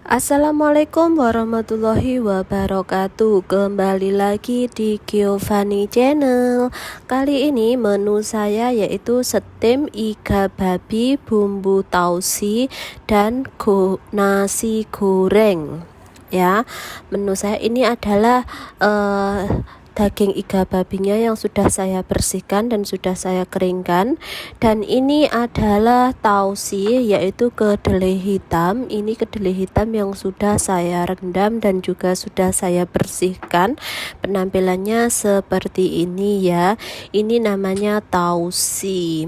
Assalamualaikum warahmatullahi wabarakatuh. Kembali lagi di Giovanni Channel. Kali ini menu saya yaitu steam iga babi bumbu tausi dan nasi goreng. Ya, menu saya ini adalah daging iga babinya yang sudah saya bersihkan dan sudah saya keringkan, dan ini adalah tausi yaitu kedelai hitam. Ini kedelai hitam yang sudah saya rendam dan juga sudah saya bersihkan. Penampilannya seperti ini ya. Ini namanya tausi.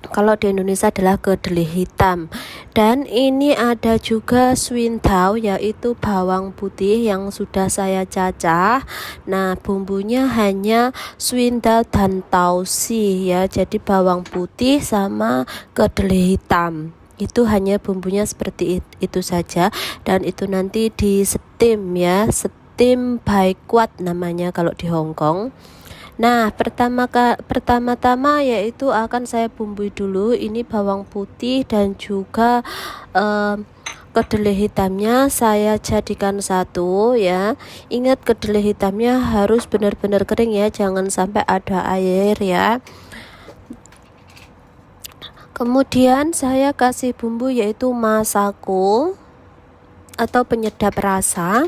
Kalau di Indonesia adalah kedelai hitam. Dan ini ada juga swintau yaitu bawang putih yang sudah saya cacah. Nah, bumbunya hanya swintau dan tausi ya. Jadi bawang putih sama kedelai hitam. Itu hanya bumbunya seperti itu saja, dan itu nanti di steam ya. Steam by kuat namanya kalau di Hong Kong. Nah, pertama-tama yaitu akan saya bumbui dulu. Ini bawang putih dan juga kedelai hitamnya saya jadikan satu ya. Ingat, kedelai hitamnya harus benar-benar kering ya, jangan sampai ada air ya. Kemudian saya kasih bumbu yaitu masako atau penyedap rasa.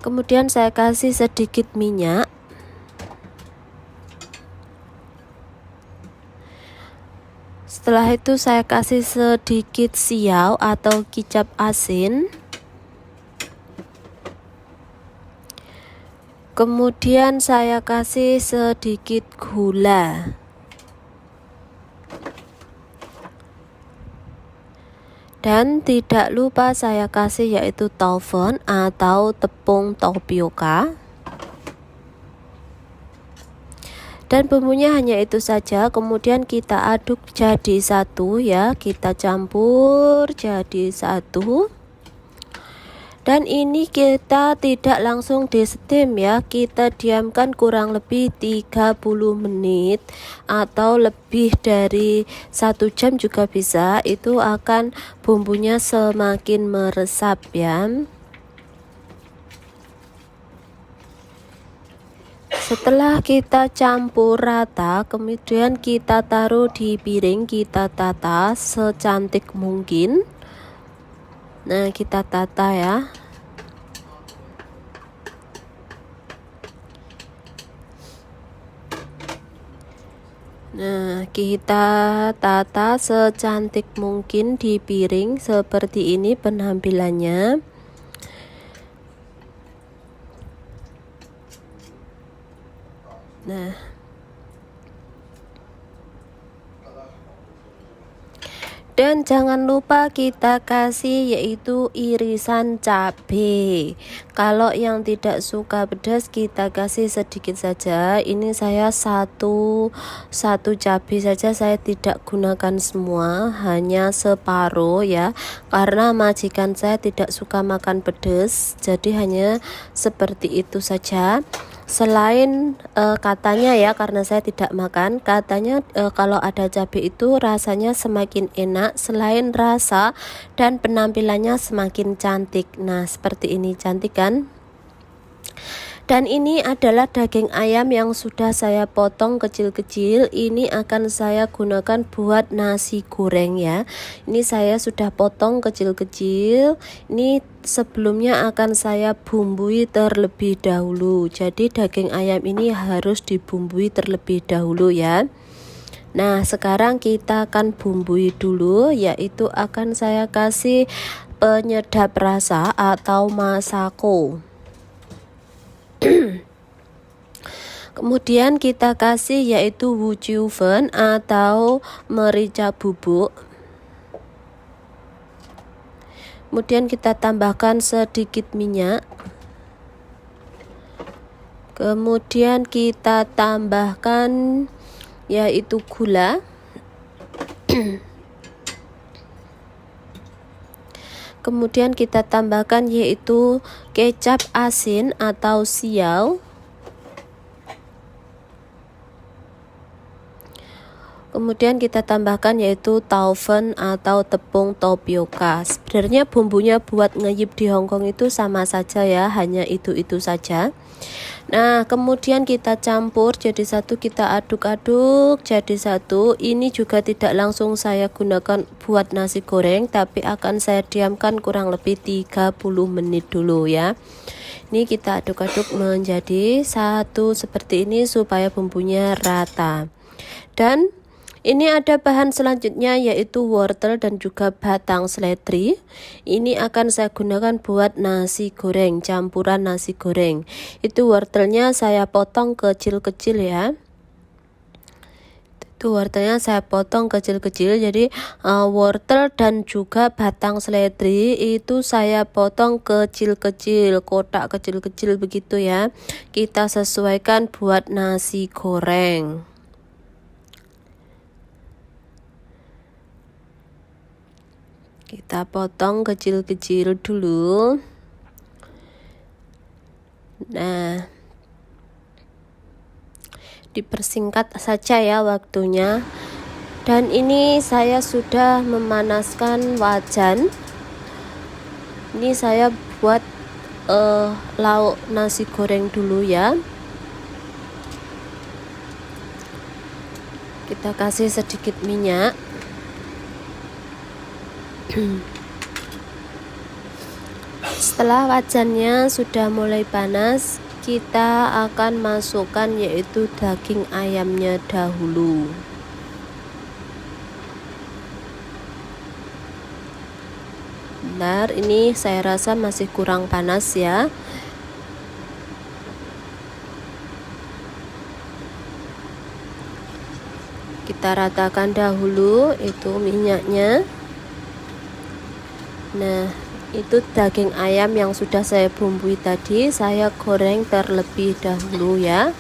Kemudian saya kasih sedikit minyak. Setelah itu saya kasih sedikit siau atau kicap asin. Kemudian saya kasih sedikit gula. Dan tidak lupa saya kasih yaitu tofen atau tepung tapioka. Dan bumbunya hanya itu saja. Kemudian kita aduk jadi satu ya, kita campur jadi satu. Dan ini kita tidak langsung di steam ya, kita diamkan kurang lebih 30 menit atau lebih dari 1 jam juga bisa. Itu akan bumbunya semakin meresap ya. Setelah kita campur rata, kemudian kita taruh di piring, kita tata secantik mungkin. Nah, kita tata ya. Nah, kita tata secantik mungkin di piring. Seperti ini penampilannya. Nah, dan jangan lupa kita kasih yaitu irisan cabai. Kalau yang tidak suka pedas kita kasih sedikit saja. Ini saya satu cabai saja, saya tidak gunakan semua, hanya separuh ya. Karena majikan saya tidak suka makan pedas, jadi hanya seperti itu saja. Selain katanya ya, karena saya tidak makan, katanya kalau ada cabai itu rasanya semakin enak, selain rasa dan penampilannya semakin cantik. Nah, seperti ini, cantik kan? Dan ini adalah daging ayam yang sudah saya potong kecil-kecil. Ini akan saya gunakan buat nasi goreng ya. Ini saya sudah potong kecil-kecil. Ini sebelumnya akan saya bumbui terlebih dahulu. Jadi daging ayam ini harus dibumbui terlebih dahulu ya. Nah, sekarang kita akan bumbui dulu, yaitu akan saya kasih penyedap rasa atau masako. Kemudian kita kasih yaitu wujuven atau merica bubuk. Kemudian kita tambahkan sedikit minyak. Kemudian kita tambahkan yaitu gula. Kemudian kita tambahkan yaitu kecap asin atau siau. Kemudian kita tambahkan yaitu taufen atau tepung tapioka. Sebenarnya bumbunya buat ngeyip di Hongkong itu sama saja ya, hanya itu saja. Nah, kemudian kita campur jadi satu, kita aduk-aduk jadi satu. Ini juga tidak langsung saya gunakan buat nasi goreng, tapi akan saya diamkan kurang lebih 30 menit dulu ya. Ini kita aduk-aduk menjadi satu seperti ini supaya bumbunya rata. Dan ini ada bahan selanjutnya yaitu wortel dan juga batang seledri. Ini akan saya gunakan buat nasi goreng, campuran nasi goreng. Itu wortelnya saya potong kecil-kecil ya. Itu wortelnya saya potong kecil-kecil. Jadi wortel dan juga batang seledri itu saya potong kecil-kecil, kotak kecil-kecil begitu ya. Kita sesuaikan buat nasi goreng. Kita potong kecil-kecil dulu. Nah, dipersingkat saja ya waktunya. Dan ini saya sudah memanaskan wajan. Ini saya buat lauk nasi goreng dulu ya. Kita kasih sedikit minyak. Setelah wajannya sudah mulai panas, kita akan masukkan yaitu daging ayamnya dahulu. Bentar, ini saya rasa masih kurang panas ya. Kita ratakan dahulu itu minyaknya. Nah, itu daging ayam yang sudah saya bumbui tadi, saya goreng terlebih dahulu ya.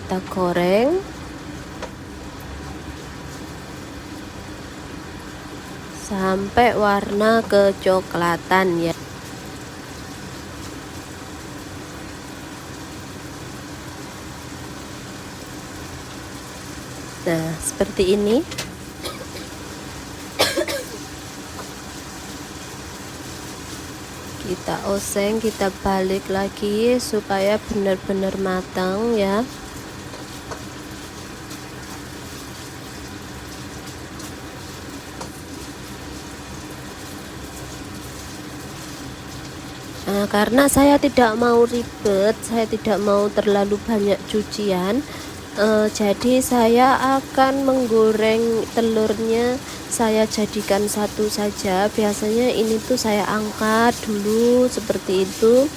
Kita goreng sampai warna kecoklatan ya. Nah, seperti ini. Kita oseng, kita balik lagi supaya benar-benar matang ya. Nah, karena saya tidak mau ribet, saya tidak mau terlalu banyak cucian, jadi saya akan menggoreng telurnya, saya jadikan satu saja. Biasanya ini tuh saya angkat dulu seperti itu.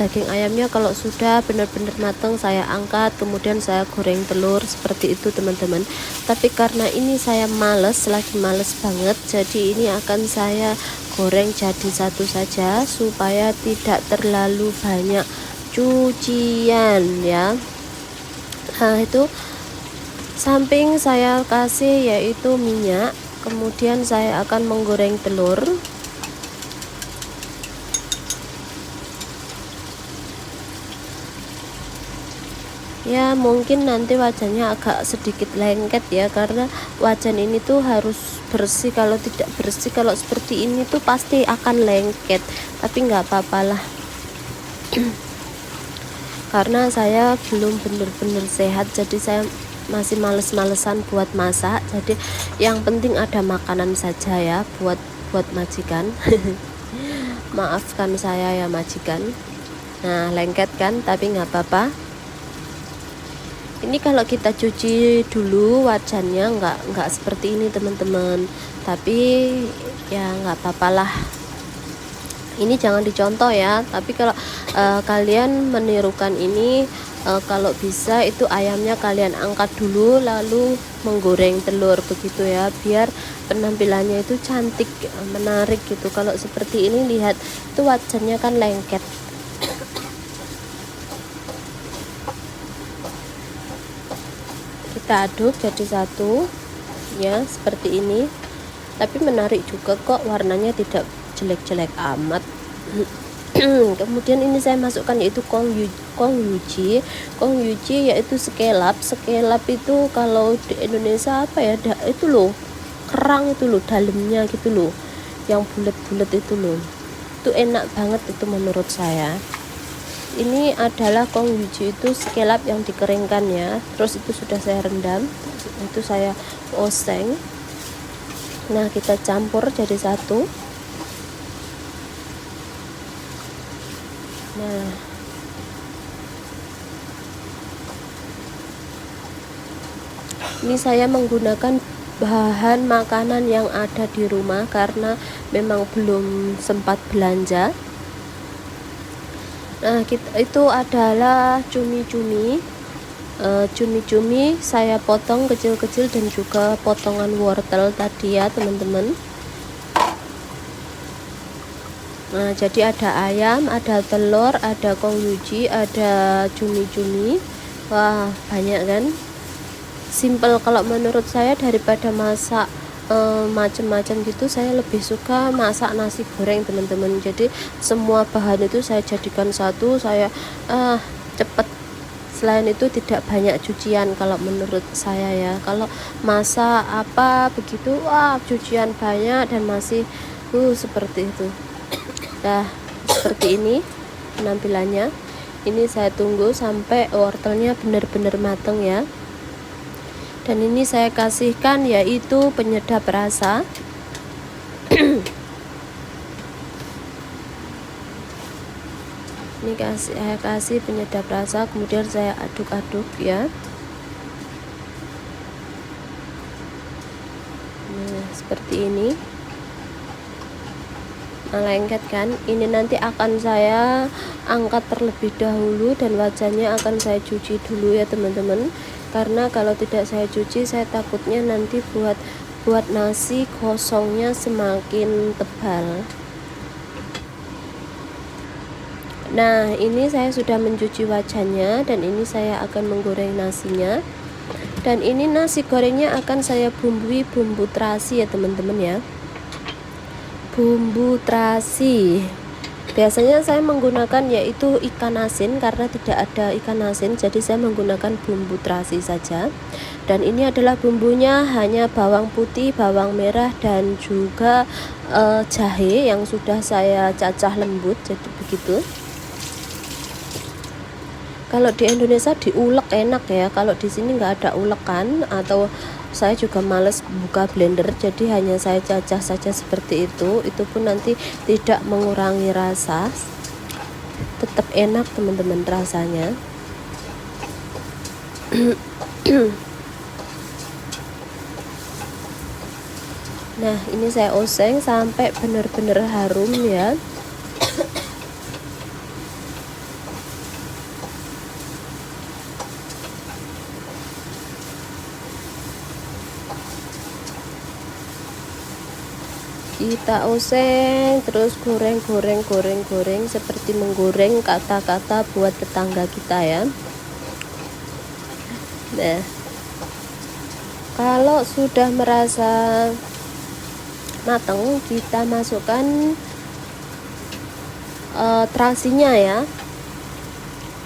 Daging ayamnya kalau sudah benar-benar matang saya angkat, kemudian saya goreng telur seperti itu teman-teman. Tapi karena ini saya lagi males banget, jadi ini akan saya goreng jadi satu saja supaya tidak terlalu banyak cucian ya. Nah, itu samping saya kasih yaitu minyak, kemudian saya akan menggoreng telur. Ya, mungkin nanti wajannya agak sedikit lengket ya, karena wajan ini tuh harus bersih. Kalau tidak bersih, kalau seperti ini tuh pasti akan lengket, tapi nggak apa-apalah. Karena saya belum benar-benar sehat, jadi saya masih males-malesan buat masak. Jadi yang penting ada makanan saja ya buat majikan. Maafkan saya ya majikan. Nah, lengket kan, tapi nggak apa-apa. Ini kalau kita cuci dulu wajannya nggak seperti ini teman-teman, tapi ya nggak apa-apalah. Ini jangan dicontoh ya, tapi kalau kalian menirukan ini, kalau bisa itu ayamnya kalian angkat dulu lalu menggoreng telur begitu ya, biar penampilannya itu cantik, menarik gitu. Kalau seperti ini lihat itu wajannya kan lengket. Kita aduk jadi satu ya, seperti ini. Tapi menarik juga kok, warnanya tidak jelek-jelek amat. Kemudian ini saya masukkan yaitu kongyuji. Kongyuji yaitu sekelap. Sekelap itu kalau di Indonesia apa ya, itu loh kerang itu loh dalamnya gitu loh, yang bulat-bulat itu loh, itu enak banget itu menurut saya. Ini adalah kongyuji, itu sekelap yang dikeringkan ya, terus itu sudah saya rendam, itu saya oseng. Nah kita campur jadi satu. Nah ini saya menggunakan bahan makanan yang ada di rumah karena memang belum sempat belanja. Nah itu adalah cumi-cumi. Cumi-cumi saya potong kecil-kecil dan juga potongan wortel tadi ya teman-teman. Nah jadi ada ayam, ada telur, ada kongyuji, ada cumi-cumi. Wah banyak kan, simple kalau menurut saya. Daripada masak macam-macam gitu, saya lebih suka masak nasi goreng teman-teman. Jadi semua bahan itu saya jadikan satu, saya cepet. Selain itu tidak banyak cucian kalau menurut saya ya. Kalau masak apa begitu, wah cucian banyak dan masih seperti itu. Nah seperti ini penampilannya. Ini saya tunggu sampai wortelnya benar-benar matang ya. Dan ini saya kasihkan yaitu penyedap rasa. Ini saya kasih penyedap rasa, kemudian saya aduk-aduk ya. Nah seperti ini. Nah, lengket kan. Ini nanti akan saya angkat terlebih dahulu dan wajannya akan saya cuci dulu ya teman-teman, karena kalau tidak saya cuci saya takutnya nanti buat nasi kosongnya semakin tebal. Nah ini saya sudah mencuci wajannya dan ini saya akan menggoreng nasinya. Dan ini nasi gorengnya akan saya bumbui bumbu terasi ya teman-teman ya, bumbu terasi. Biasanya saya menggunakan yaitu ikan asin, karena tidak ada ikan asin jadi saya menggunakan bumbu terasi saja. Dan ini adalah bumbunya hanya bawang putih, bawang merah dan juga jahe yang sudah saya cacah lembut, jadi begitu. Kalau di Indonesia diulek enak ya, kalau di sini nggak ada ulekan, atau saya juga males buka blender, jadi hanya saya cacah saja seperti itu. Itu pun nanti tidak mengurangi rasa, tetap enak teman-teman rasanya. Nah ini saya oseng sampai benar-benar harum ya. Kita oseng terus, goreng seperti menggoreng kata-kata buat tetangga kita ya. Nah kalau sudah merasa matang kita masukkan terasinya ya.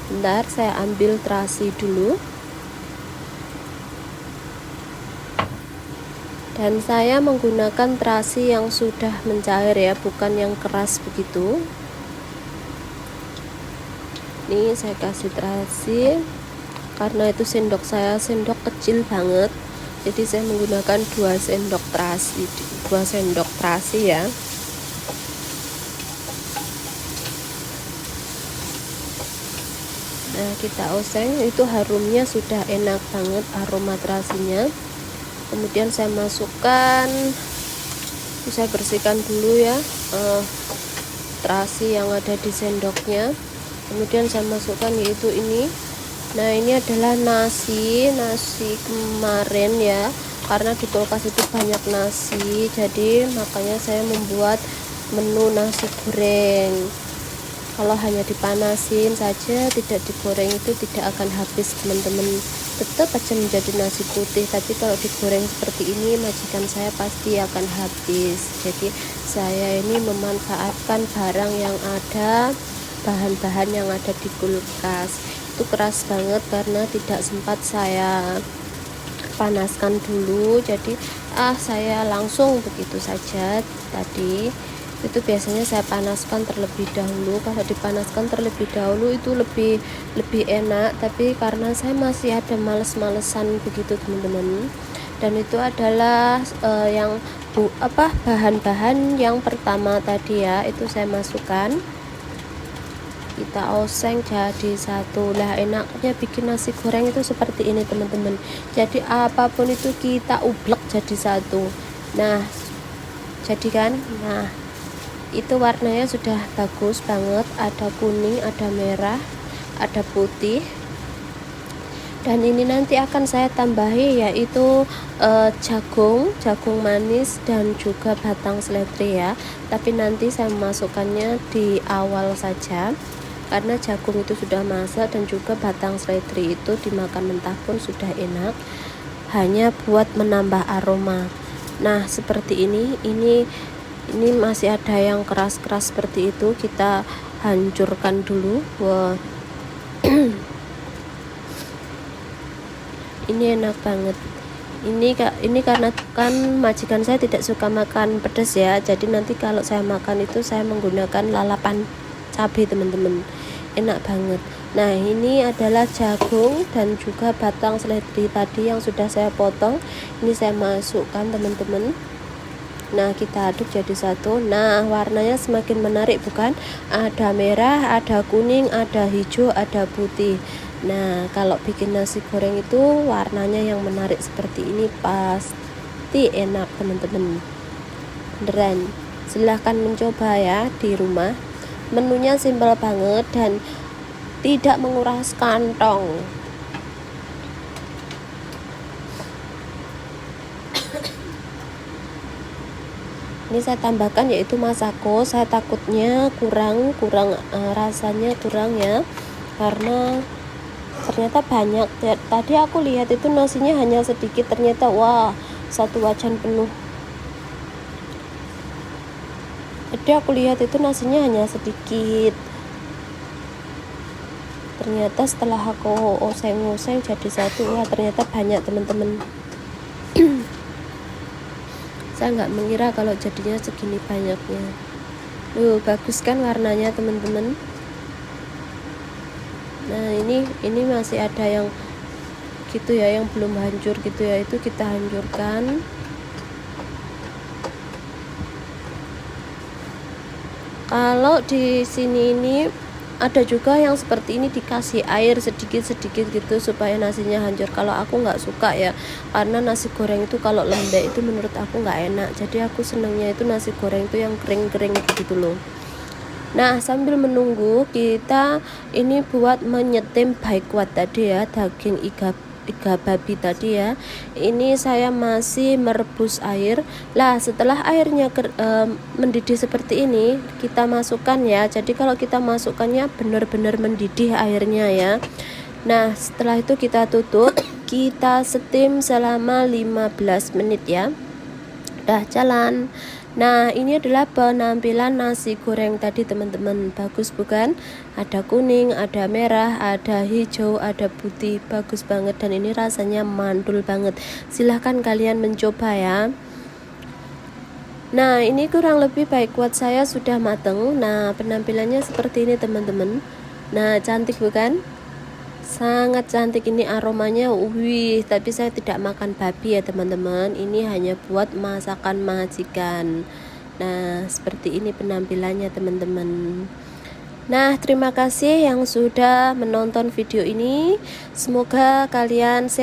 Bentar saya ambil terasi dulu. Dan saya menggunakan terasi yang sudah mencair ya, bukan yang keras begitu. Ini saya kasih terasi, karena itu sendok saya sendok kecil banget, jadi saya menggunakan 2 sendok terasi ya. Nah kita oseng, itu harumnya sudah enak banget aroma terasinya. Kemudian saya masukkan, saya bersihkan dulu ya terasi yang ada di sendoknya. Kemudian saya masukkan yaitu ini. Nah ini adalah nasi kemarin ya, karena di kulkas itu banyak nasi, jadi makanya saya membuat menu nasi goreng. Kalau hanya dipanasin saja tidak digoreng itu tidak akan habis teman-teman, tetap aja menjadi nasi putih. Tapi kalau digoreng seperti ini majikan saya pasti akan habis. Jadi saya ini memanfaatkan barang yang ada, bahan-bahan yang ada di kulkas. Itu keras banget karena tidak sempat saya panaskan dulu, jadi saya langsung begitu saja. Tadi itu biasanya saya panaskan terlebih dahulu. Kalau dipanaskan terlebih dahulu itu lebih enak, tapi karena saya masih ada males-malesan begitu teman-teman. Dan itu adalah bahan-bahan yang pertama tadi ya, itu saya masukkan, kita oseng jadi satu. Lah enaknya bikin nasi goreng itu seperti ini teman-teman, jadi apapun itu kita ublek jadi satu. Nah jadi kan, nah itu warnanya sudah bagus banget, ada kuning, ada merah, ada putih. Dan ini nanti akan saya tambahi yaitu jagung manis dan juga batang seledri ya, tapi nanti saya memasukkannya di awal saja karena jagung itu sudah masak dan juga batang seledri itu dimakan mentah pun sudah enak, hanya buat menambah aroma. Nah seperti ini masih ada yang keras-keras seperti itu, kita hancurkan dulu. Wah ini enak banget. Ini karena kan majikan saya tidak suka makan pedas ya, jadi nanti kalau saya makan itu saya menggunakan lalapan cabai teman-teman, enak banget. Nah ini adalah jagung dan juga batang seledri tadi yang sudah saya potong, ini saya masukkan teman-teman. Nah kita aduk jadi satu. Nah warnanya semakin menarik bukan, ada merah, ada kuning, ada hijau, ada putih. Nah kalau bikin nasi goreng itu warnanya yang menarik seperti ini pasti enak teman-teman, beneran. Silahkan mencoba ya di rumah. Menunya simpel banget dan tidak menguras kantong. Ini saya tambahkan yaitu masako. Saya takutnya kurang rasanya kurang ya, karena ternyata banyak. Tadi aku lihat itu nasinya hanya sedikit, ternyata wah satu wajan penuh. Jadi aku lihat itu nasinya hanya sedikit, ternyata setelah aku oseng-oseng jadi satu, wah ternyata banyak teman-teman. Saya nggak mengira kalau jadinya segini banyaknya. Bagus kan warnanya teman-teman. Nah ini masih ada yang gitu ya, yang belum hancur gitu ya, itu kita hancurkan. Kalau di sini ini ada juga yang seperti ini, dikasih air sedikit-sedikit gitu supaya nasinya hancur. Kalau aku nggak suka ya, karena nasi goreng itu kalau lembek itu menurut aku nggak enak. Jadi aku senangnya itu nasi goreng itu yang kering-kering gitu loh. Nah sambil menunggu kita ini buat menyetim baikwan tadi ya, daging iga babi tadi ya. Ini saya masih merebus air. Lah setelah airnya mendidih seperti ini kita masukkan ya. Jadi kalau kita masukkannya benar-benar mendidih airnya ya. Nah setelah itu kita tutup, kita steam selama 15 menit ya. Udah jalan. Nah ini adalah penampilan nasi goreng tadi teman-teman, bagus bukan? Ada kuning, ada merah, ada hijau, ada putih, bagus banget. Dan ini rasanya mantul banget, silahkan kalian mencoba ya. Nah ini kurang lebih baikwan saya sudah mateng. Nah penampilannya seperti ini teman-teman. Nah cantik bukan? Sangat cantik, ini aromanya wih. Tapi saya tidak makan babi ya teman-teman, ini hanya buat masakan majikan. Nah seperti ini penampilannya teman-teman. Nah terima kasih yang sudah menonton video ini, semoga kalian sehat.